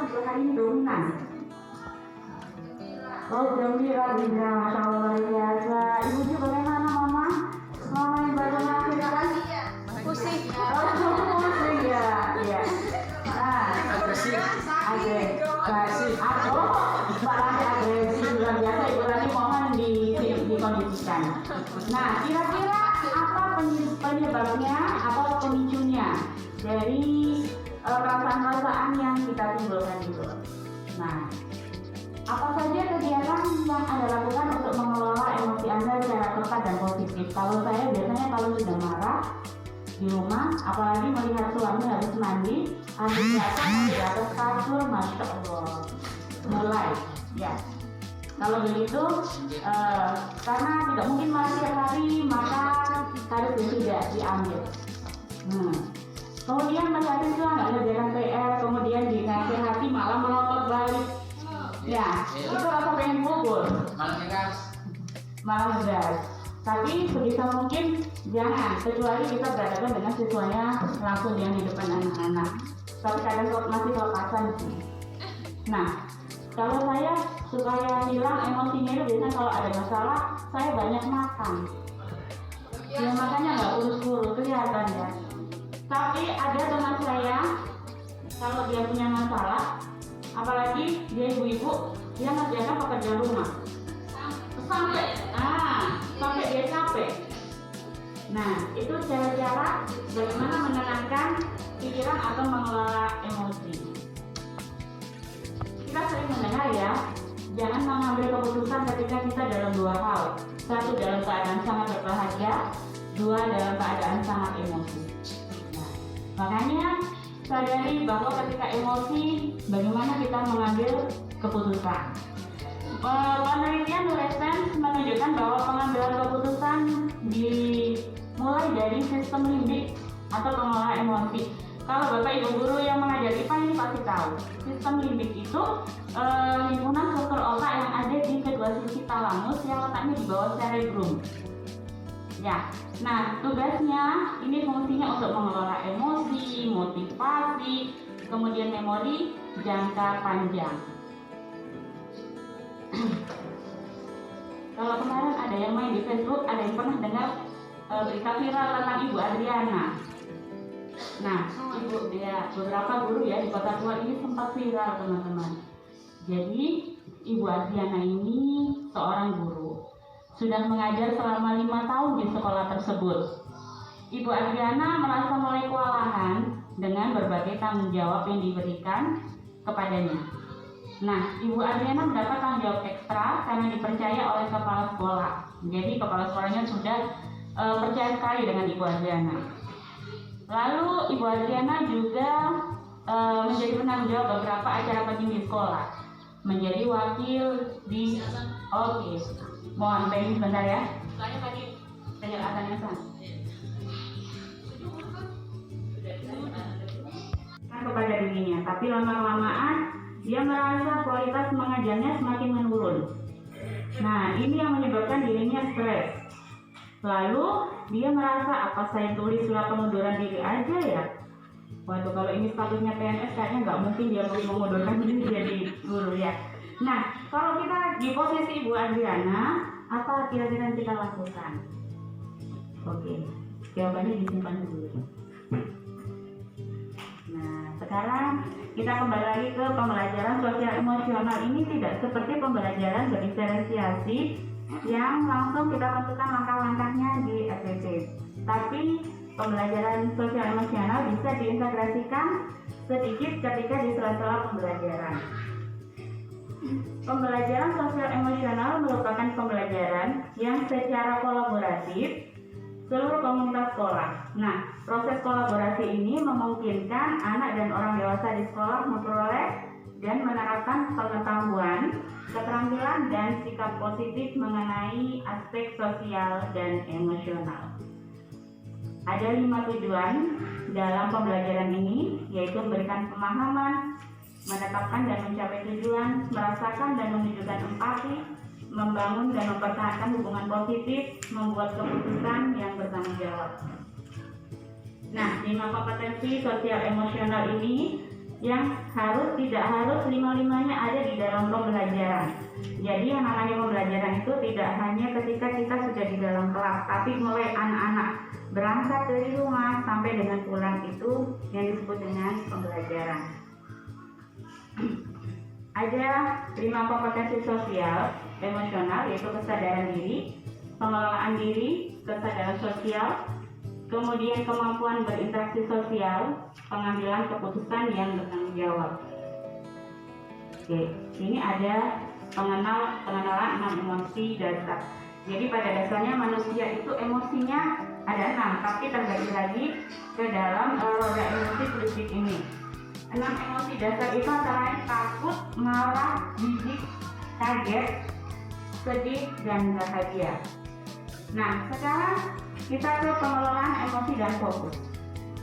untuk hari ini dominan? Oh, gembira, Bunda, Masya Allah luar biasa. Ibu juga bagaimana, Mama? Mama yang baru melahirkan? Pusing. Oh, pusing ya, iya. Nah, Agresif. agresif. Oh, Mbak Rani agresif luar biasa. Ibu Rani mohon dikondisikan. Nah, kira-kira apa penyebabnya atau pemicunya dari perasaan-perasaan yang kita timbulkan itu? Nah, apa saja kegiatan yang Anda lakukan untuk mengelola emosi Anda secara tepat dan positif? Kalau saya biasanya kalau sudah marah di rumah, apalagi melihat suami habis mandi, habis datang di atas kasur, Masya Allah, mulai, ya. Kalau begitu, karena tidak mungkin marah tiap hari, maka harus tidak diambil. Kemudian melihat siswa nggak ngerjakan PR, kemudian dinasihati malah melotot balik. Ya, itu rasa pengen pukul, malah ngegas. Tapi sebisa mungkin jangan, kecuali kita berhadapan dengan siswanya langsung yang di depan anak-anak. Tapi kadang masih kelepasan sih. Nah, kalau saya supaya hilang emosinya itu biasanya kalau ada masalah, saya banyak makan. Ya makanya nggak kurus-kurus kelihatan ya. Tapi ada teman saya, kalau dia punya masalah, apalagi dia ibu-ibu, dia ngerjakan pekerjaan rumah sampai dia capek. Nah, itu cara-cara bagaimana menenangkan pikiran atau mengelola emosi. Kita sering mendengar ya, jangan mengambil keputusan ketika kita dalam dua hal. Satu, dalam keadaan sangat berbahagia. Dua, dalam keadaan sangat emosi. Nah, makanya sadari bahwa ketika emosi, bagaimana kita mengambil keputusan. Penelitian neuroscience menunjukkan bahwa pengambilan keputusan dimulai dari sistem limbik atau pengelola emosi. Kalau Bapak Ibu guru yang mengajar IPA ini pasti tahu, sistem limbik itu himpunan struktur otak yang ada di kedua sisi talamus yang letaknya di bawah cerebrum. Ya, nah tugasnya ini fungsinya untuk mengelola emosi, motivasi, kemudian memori jangka panjang. Kalau kemarin ada yang main di Facebook, ada yang pernah dengar berita viral tentang Ibu Adriana. Nah, beberapa guru ya di Kota Tua ini sempat viral teman-teman. Jadi Ibu Adriana ini seorang guru, sudah mengajar selama 5 tahun di sekolah tersebut. Ibu Adriana merasa mulai kewalahan dengan berbagai tanggung jawab yang diberikan kepadanya. Nah, Ibu Adriana mendapat tanggung jawab ekstra karena dipercaya oleh kepala sekolah. Jadi kepala sekolahnya sudah percaya sekali dengan Ibu Adriana. Lalu Ibu Adriana juga menjadi penanggung jawab beberapa acara penting di sekolah. Menjadi wakil di mohon pengen sebentar ya. Soalnya tadi penjelasannya kan kepada dirinya, tapi lama-kelamaan dia merasa kualitas mengajarnya semakin menurun. Nah, ini yang menyebabkan dirinya stres. Lalu dia merasa, apa saya tulis surat pengunduran diri aja ya? Waduh, kalau ini statusnya PNS kayaknya nggak mungkin dia mau mengundurkan diri jadi guru ya. Nah, kalau kita di posisi Ibu Adriana, apa kira-kira yang kita lakukan? Oke, jawabannya disimpan dulu. Nah, sekarang kita kembali lagi ke pembelajaran sosial emosional. Ini tidak seperti pembelajaran berdiferensiasi yang langsung kita tentukan langkah-langkahnya di SPP. Tapi pembelajaran sosial emosional bisa diintegrasikan sedikit ketika di sela-sela pembelajaran. Pembelajaran sosial emosional merupakan pembelajaran yang secara kolaboratif seluruh komunitas sekolah. Nah, proses kolaborasi ini memungkinkan anak dan orang dewasa di sekolah memperoleh dan menerapkan pengetahuan, keterampilan, dan sikap positif mengenai aspek sosial dan emosional. Ada 5 tujuan dalam pembelajaran ini, yaitu memberikan pemahaman, menetapkan dan mencapai tujuan, merasakan dan menunjukkan empati, membangun dan mempertahankan hubungan positif, membuat keputusan yang bertanggung jawab. Nah, 5 kompetensi sosial emosional ini yang tidak harus lima-limanya ada di dalam pembelajaran. Jadi yang namanya pembelajaran itu tidak hanya ketika kita sudah di dalam kelas, tapi mulai anak-anak berangkat dari rumah sampai dengan pulang itu yang disebut dengan pembelajaran. Ada 5 kompetensi sosial emosional, yaitu kesadaran diri, pengelolaan diri, kesadaran sosial, kemudian kemampuan berinteraksi sosial, pengambilan keputusan yang bertanggung jawab. Oke, ini ada pengenalan 6 emosi dasar. Jadi pada dasarnya manusia itu emosinya ada 6, tapi terbagi lagi ke dalam roda emosi prinsip ini. 6 emosi dasar itu antara lain takut, marah, jijik, kaget, sedih, dan bahagia. Nah, sekarang kita ke pengelolaan emosi dan fokus.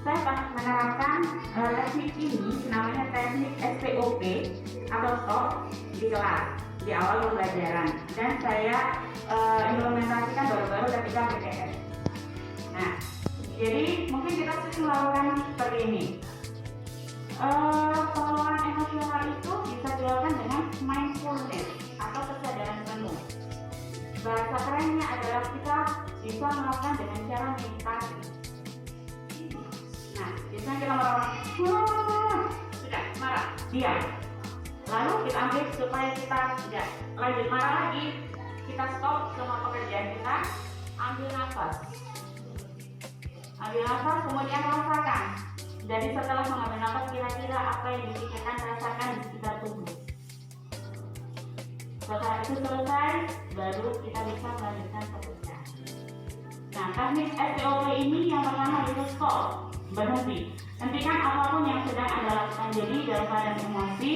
Saya menerapkan teknik ini, namanya teknik STOP atau STOP di kelas di awal pembelajaran, dan saya implementasikan baru-baru ketika PTS. Nah, jadi mungkin kita sering melakukan seperti ini. Pengelolaan emosional itu bisa dilakukan dengan mindfulness atau kesadaran penuh. Bahasa kerennya adalah kita bisa melakukan dengan cara meditasi. Nah, biasanya kita sudah marah, diam. Lalu kita ambil supaya kita tidak lanjut marah lagi, kita stop semua pekerjaan kita, ambil nafas, kemudian rasakan. Jadi setelah mengambil nafas, kira-kira apa yang dipikirkan, rasakan di sekitar tubuh. Setelah itu selesai, baru kita bisa melanjutkan pekerjaan. Nah, teknik STOP ini yang pertama itu stop, berhenti. Hentikan apapun yang sedang Anda lakukan. Jadi dalam keadaan emosi,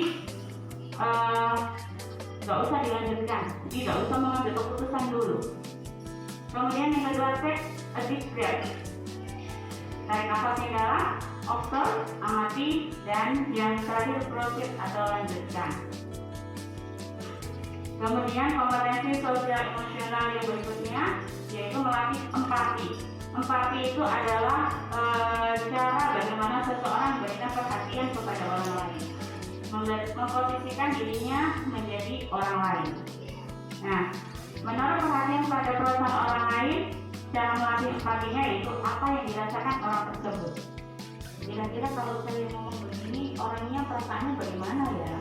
nggak usah dilanjutkan, tidak usah mengambil keputusan dulu. Kemudian yang kedua, take a deep breath. Tarik nafas yang dalam, observe, amati, dan yang terakhir proceed atau lanjutkan. Kemudian kompetensi sosial emosional yang berikutnya yaitu melatih empati. Empati itu adalah cara bagaimana seseorang memberikan perhatian kepada orang lain, memposisikan dirinya menjadi orang lain. Nah, menaruh perhatian pada perasaan orang lain, cara melatih empatinya yaitu apa yang dirasakan orang tersebut. Kira-kira kalau saya ngomong begini, orangnya perasaannya bagaimana ya?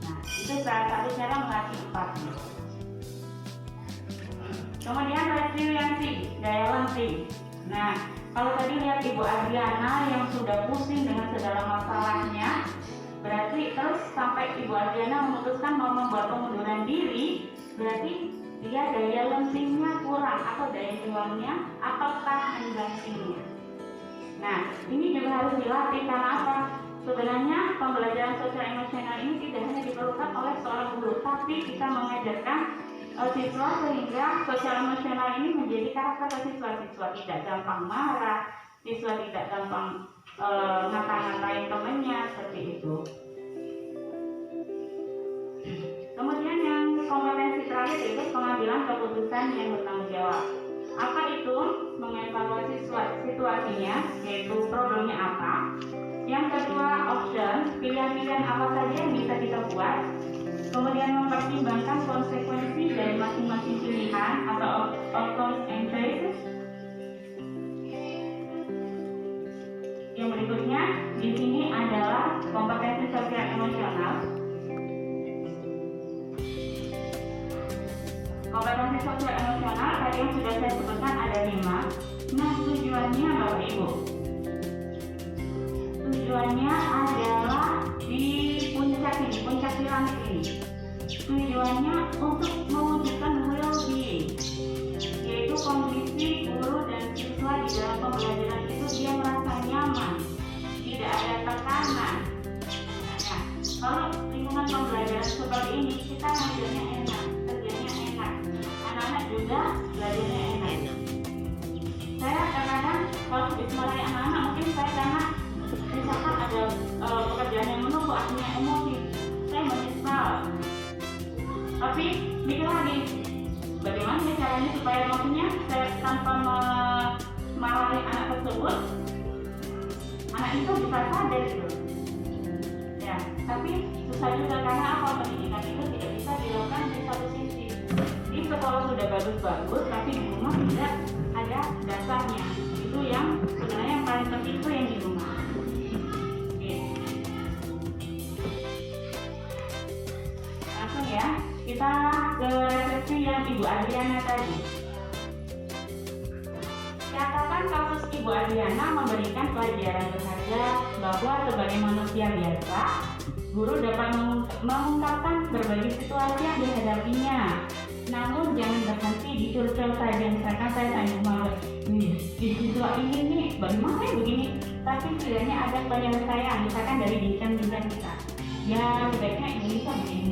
Nah, itu salah satu cara melatih empati. Kemudian resiliensi, daya lenting. Nah, kalau tadi lihat Ibu Adriana yang sudah pusing dengan segala masalahnya, berarti terus sampai Ibu Adriana memutuskan mau membuat pengunduran diri, berarti dia daya lentingnya kurang atau daya juangnya atau tahan bantingnya. Nah, ini juga harus dilatih karena apa? Sebenarnya pembelajaran sosial emosional ini tidak hanya diperlukan oleh seorang guru, tapi kita mengajarkan siswa sehingga sosial emosional ini menjadi karakter siswa tidak gampang marah, siswa tidak gampang ngata-ngatain temannya seperti itu. Kemudian yang kompetensi terakhir yaitu pengambilan keputusan yang bertanggung jawab. Apa itu? Mengevaluasi situasinya, yaitu problemnya apa. Yang kedua, option, pilihan-pilihan apa saja yang bisa kita buat. Kemudian mempertimbangkan konsekuensi dari masing-masing pilihan atau outcomes and choices. Yang berikutnya di sini adalah kompetensi sosial emosional. Kompetensi sosial emosional tadi yang sudah saya sebutkan ada 5. Nah, tujuannya Bapak Ibu, tujuannya adalah di puncak piramid ini. Tujuannya untuk mewujudkan well-being, yaitu kondisi guru dan siswa di dalam pembelajaran itu dia merasa nyaman, tidak ada tekanan. Nah, kalau lingkungan pembelajaran seperti ini, kita ngajarnya enak, kerjanya enak, anak-anak juga belajarnya enak. Saya kadang-kadang kalau dimarahi anak-anak, mungkin saya karena misalkan ada pekerjaan yang menumpuk, akhirnya emosi, saya menyesal. Tapi mikir lagi, bagaimana caranya supaya emosinya saya tanpa memarahi anak tersebut, anak itu bisa sadar gitu. Tapi susah juga karena apa, pendidikan itu tidak bisa dilakukan di satu sisi. Di sekolah sudah bagus-bagus, tapi di rumah tidak ada dasarnya. Itu yang sebenarnya yang paling penting itu yang di rumah. Oke. Langsung ya, kita ke refleksi yang Ibu Adriana tadi. Catatan kasus Ibu Adriana memberikan pelajaran berharga bahwa sebagai manusia biasa, guru dapat mengungkapkan berbagai situasi yang dihadapinya. Namun jangan berhenti di curcol saja, misalkan saya tanya malu, di situasi ini nih, bagaimana ya begini? Tapi setidaknya ada penyelesaian, misalkan dari bincang-bincang kita. Ya sebaiknya ini bisa begini.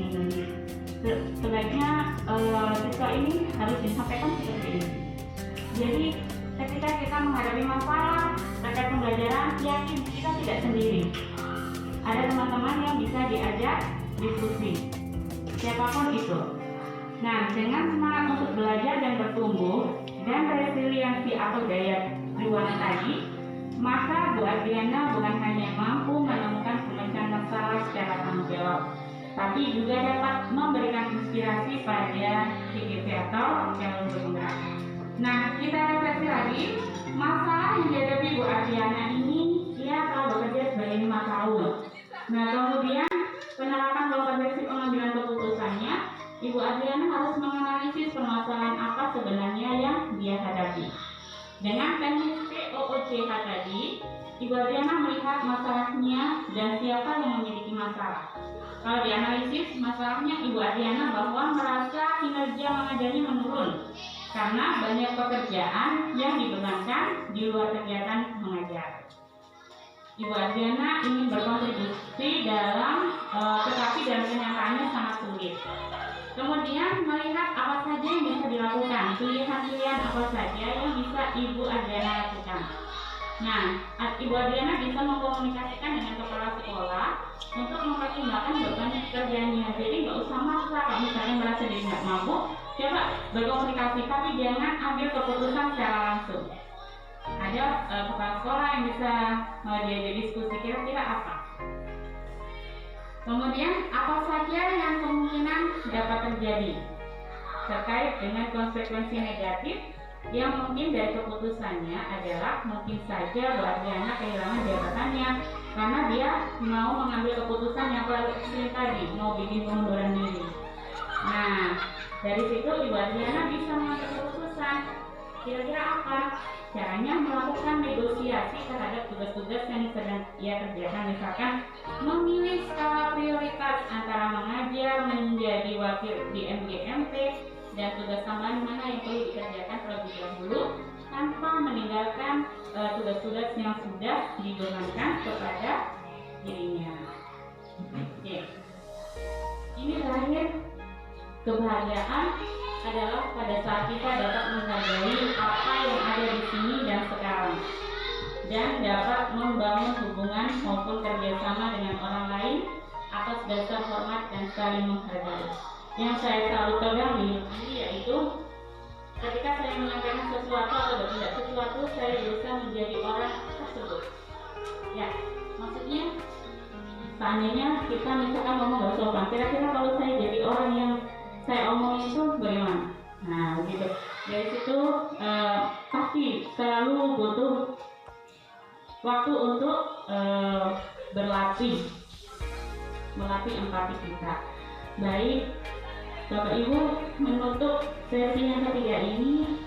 Sebaiknya siswa ini harus disampaikan seperti ini. Jadi ketika kita menghadapi masalah terkait pembelajaran, yakin kita tidak sendiri. Ada teman-teman yang bisa diajak diskusi, siapapun itu. Nah, dengan semangat untuk belajar dan bertumbuh dan resiliensi atau daya juang tadi, maka Bu Adriana bukan hanya mampu menemukan pemecahan masalah secara tanggung jawab, tapi juga dapat memberikan inspirasi pada PGP atau calon penggerak. Nah, kita refleksi lagi, masalah yang dihadapi Bu Adriana ini, dia telah bekerja sebagai 5 tahun. Nah, kemudian penerapan kompetensi pengambilan keputusannya, Ibu Adriana harus menganalisis permasalahan apa sebenarnya yang dia hadapi. Dengan teknik POOCH tadi, Ibu Adriana melihat masalahnya dan siapa yang memiliki masalah. Kalau dianalisis masalahnya Ibu Adriana bahwa merasa kinerja mengajarnya menurun karena banyak pekerjaan yang dibebankan di luar kegiatan mengajar. Ibu Adriana ingin berkontribusi dalam tetapi dalam kenyataannya sangat sulit. Kemudian melihat apa saja yang bisa dilakukan, pilihan-pilihan apa saja yang bisa Ibu Adriana lakukan. Nah, Ibu Adriana bisa mengkomunikasikan dengan kepala sekolah untuk mempertimbangkan beban pekerjaannya. Jadi nggak usah maksa, kalau misalnya merasa diri nggak mampu, coba berkomunikasi, tapi jangan ambil keputusan secara langsung. Ada kepala sekolah yang bisa diajak diskusi kira-kira apa. Kemudian apa saja yang kemungkinan dapat terjadi terkait dengan konsekuensi negatif yang mungkin dari keputusannya adalah mungkin saja Bu Adriana kehilangan jabatannya karena dia mau mengambil keputusan yang terlalu ekstrim tadi, mau bikin pengunduran diri. Nah, dari situ Ibu Adriana bisa mengambil keputusan kira-kira apa? Caranya melakukan negosiasi terhadap tugas-tugas yang sedang ia kerjakan, misalkan memilih skala prioritas antara mengajar, menjadi wakil di MGMT, dan tugas tambahan mana yang perlu dikerjakan terlebih dahulu tanpa meninggalkan tugas-tugas yang sudah dibebankan kepada dirinya. Oke. Ini terakhir, kebahagiaan adalah pada saat kita dapat menghargai apa yang ada di sini dan sekarang, dan dapat membangun hubungan maupun kerjasama dengan orang lain atas dasar hormat dan saling menghargai. Yang saya selalu pegang di ini yaitu ketika saya menyampaikan sesuatu atau bertindak sesuatu, saya berusaha menjadi orang tersebut. Ya, maksudnya seandainya kita misalkan ngomong gak sopan, kira-kira kalau saya jadi orang yang saya omongin itu bagaimana? Nah, begitu. Dari situ pasti selalu butuh waktu untuk melatih empati kita. Baik, Bapak Ibu, menutup sesi yang ketiga ini,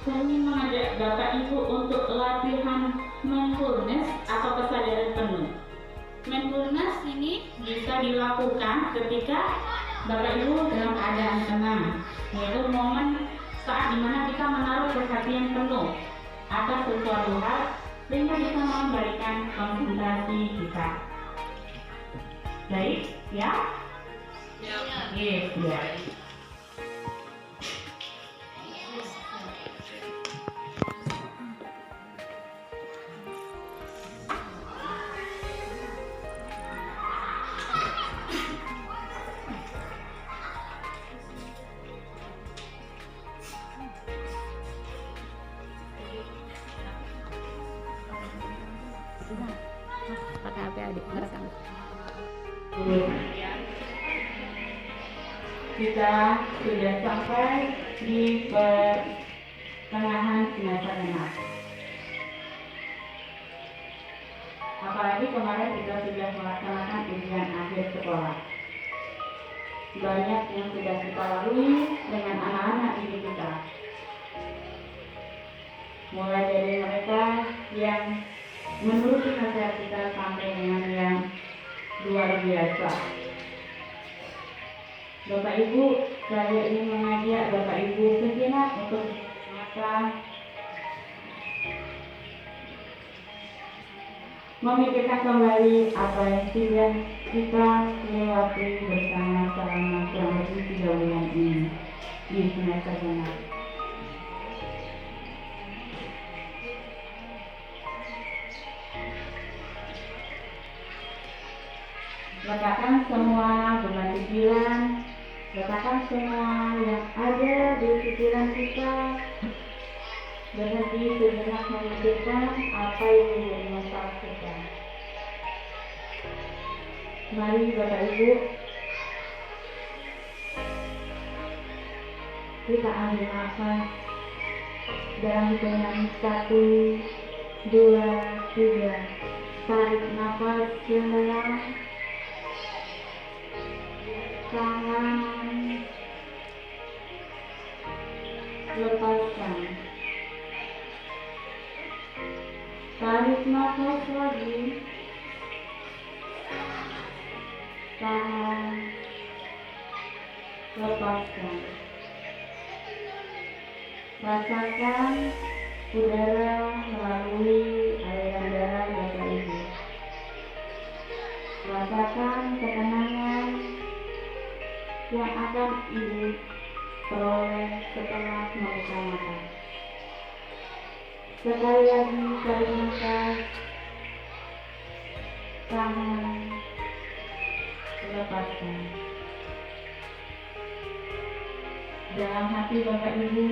saya ingin mengajak Bapak Ibu untuk latihan mindfulness atau kesadaran penuh. Mindfulness ini bisa dilakukan ketika Bapak Ibu dalam keadaan tenang, yaitu momen saat dimana kita menaruh perhatian penuh atas sesuatu hal sehingga bisa memberikan konsentrasi kita. Baik, ya? Yes, ya. Pakai HP adik ngerekam. Kita sudah sampai di pertengahan semester genap. Apalagi kemarin kita sudah melaksanakan ujian akhir sekolah. Banyak yang sudah kita lalui dengan anak-anak didik kita. Mulai dari mereka yang menuruti nasihat kita sampai dengan yang luar biasa. Bapak Ibu, saya ingin mengajak Bapak Ibu sejenak untuk mata memikirkan kembali apa yang sudah kita lewati bersama selama kurang lebih 3 bulan ini di semester genap. Letakkan semua beban pikiran, letakkan semua yang ada di pikiran kita. Berhenti sejenak memikirkan apa yang menjadi masalah kita. Mari Bapak Ibu, kita ambil nafas dalam hitungan 1, 2, 3. Tarik nafas yang dalam. Tangan, lepaskan. Tarik nafas lagi. Tangan, lepaskan. Rasakan udara melalui aliran darah Bapak Ibu. Rasakan ketenangan yang akan Ibu peroleh setelah membuka mata. Sekali lagi tarik nafas, tangan, lepaskan. Dalam hati Bapak Ibu,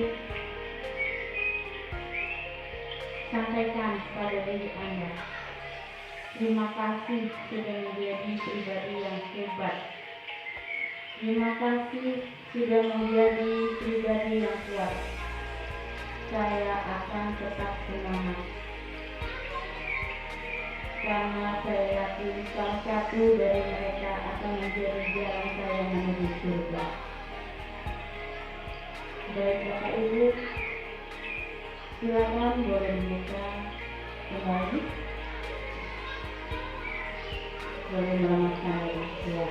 sampaikan pada diri Anda, terima kasih sudah menjadi pribadi yang hebat. Terima kasih sudah menjadi pribadi yang kuat. Saya akan tetap semangat karena saya yakin salah satu dari mereka akan menjadi jalan saya menuju surga. Baik Bapak Ibu, silakan boleh dibuka kembali. Boleh meramaskan ya.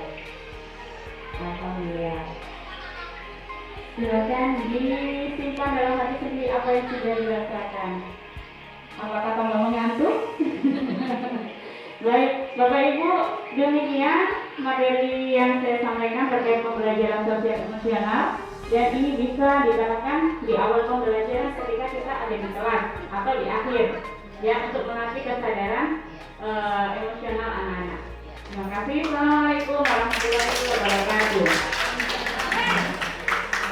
Alhamdulillah. Silakan disimpan dalam hati sendiri apa yang sudah dirasakan. Apakah tambah mengantuk? Baik, Bapak Ibu, demikian materi yang saya sampaikan terkait pembelajaran sosial emosional, dan ini bisa diterapkan di awal pembelajaran ketika kita ada di kelas atau di akhir, ya, untuk melatih kesadaran emosional anak-anak. Terima kasih. Assalamualaikum warahmatullahi wabarakatuh.